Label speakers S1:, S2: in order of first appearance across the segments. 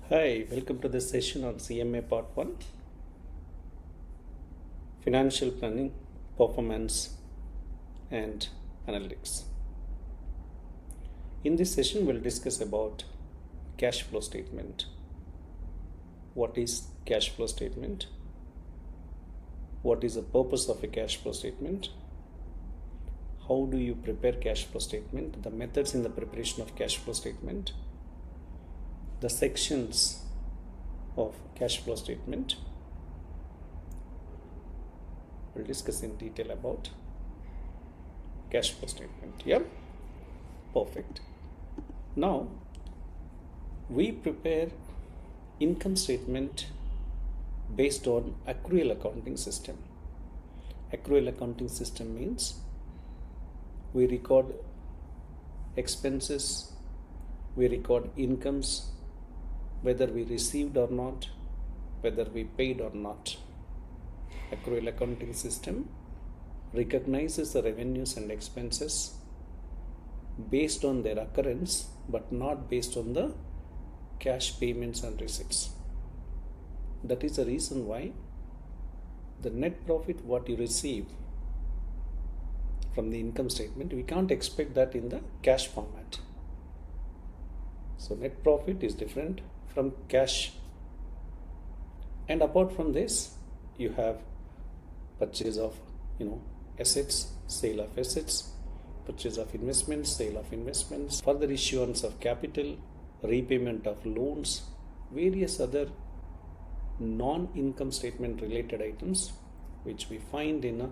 S1: Hi, welcome to this session on CMA Part 1 Financial Planning, Performance and Analytics. In this session, we'll discuss about cash flow statement. What is cash flow statement? What is the purpose of a cash flow statement? How do you prepare cash flow statement? The methods in the preparation of cash flow statement. The sections of cash flow statement. We'll discuss in detail about cash flow statement. Yeah, perfect. Now we prepare income statement based on accrual accounting system. Accrual accounting system means we record expenses, we record incomes, whether we received or not, whether we paid or not. Accrual accounting system recognizes the revenues and expenses based on their occurrence, but not based on the cash payments and receipts. That is the reason why the net profit what you receive from the income statement, we can't expect that in the cash format. So net profit is different from cash. And apart from this, you have purchase of assets, sale of assets, purchase of investments, sale of investments, further issuance of capital, repayment of loans, various other non-income statement related items which we find in a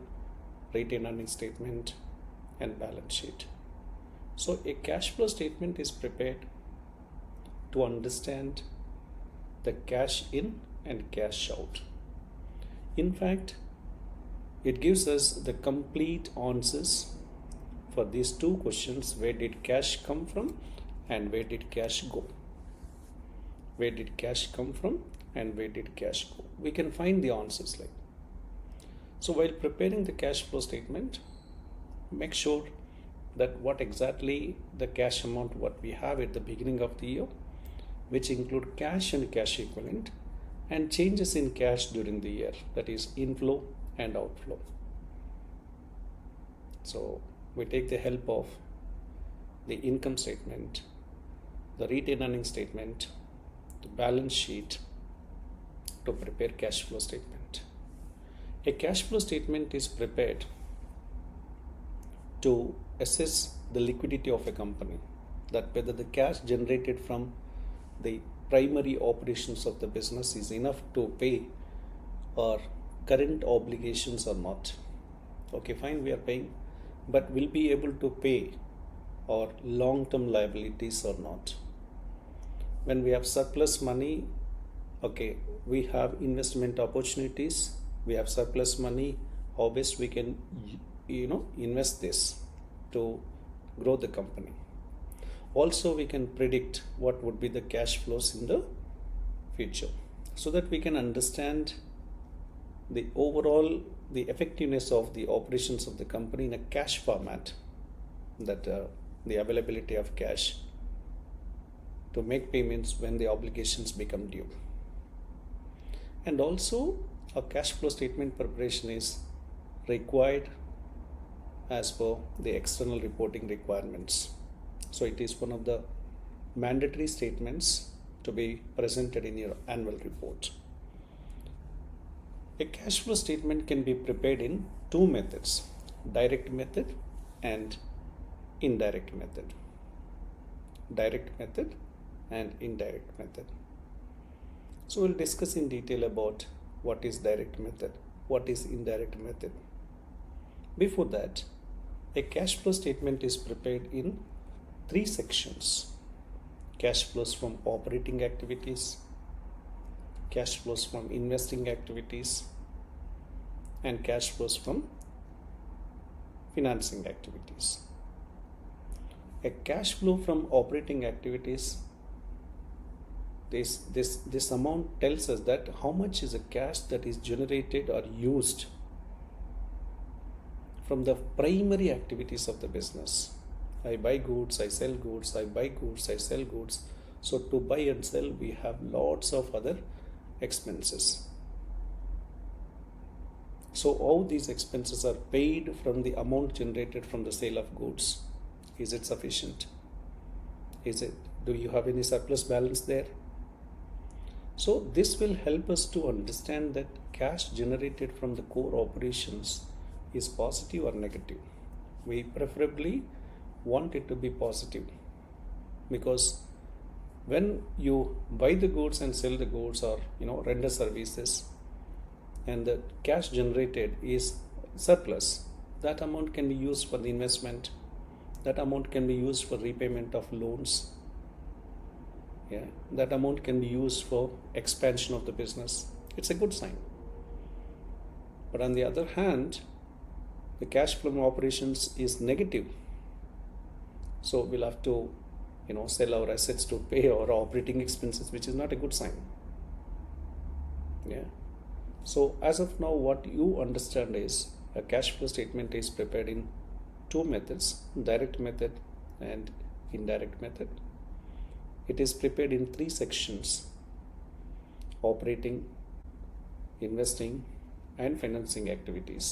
S1: retained earnings statement and balance sheet. So a cash flow statement is prepared to understand the cash in and cash out. In fact, it gives us the complete answers for these two questions: where did cash come from and where did cash go? Where did cash come from and where did cash go? We can find the answers like. So while preparing the cash flow statement, make sure that what exactly the cash amount what we have at the beginning of the year, which include cash and cash equivalent, and changes in cash during the year, that is inflow and outflow. So we take the help of the income statement, the retained earnings statement, the balance sheet to prepare cash flow statement. A cash flow statement is prepared to assess the liquidity of a company, that whether the cash generated from the primary operations of the business is enough to pay our current obligations or not. Okay, fine, we are paying, but will be able to pay our long-term liabilities or not. When we have surplus money, okay, we have investment opportunities, we have surplus money, how best we can invest this to grow the company. Also, we can predict what would be the cash flows in the future, so that we can understand the overall the effectiveness of the operations of the company in a cash format, that the availability of cash to make payments when the obligations become due. And also, a cash flow statement preparation is required as per the external reporting requirements. So it is one of the mandatory statements to be presented in your annual report. A cash flow statement can be prepared in two methods: direct method and indirect method. Direct method and indirect method. So we'll discuss in detail about what is direct method, what is indirect method. Before that, a cash flow statement is prepared in three sections: cash flows from operating activities, cash flows from investing activities, and cash flows from financing activities. A cash flow from operating activities, this amount tells us that how much is the cash that is generated or used from the primary activities of the business. I buy goods, I sell goods, I buy goods, I sell goods. So to buy and sell, we have lots of other expenses. So how these expenses are paid from the amount generated from the sale of goods? Is it sufficient? Do you have any surplus balance there? So this will help us to understand that cash generated from the core operations is positive or negative. We preferably want it to be positive, because when you buy the goods and sell the goods, or render services, and the cash generated is surplus, that amount can be used for the investment, that amount can be used for repayment of loans, that amount can be used for expansion of the business. It's a good sign. But on the other hand, the cash from operations is negative, so we'll have to sell our assets to pay our operating expenses, which is not a good sign. So as of now, what you understand is a cash flow statement is prepared in two methods: direct method and indirect method. It is prepared in three sections: operating, investing, and financing activities.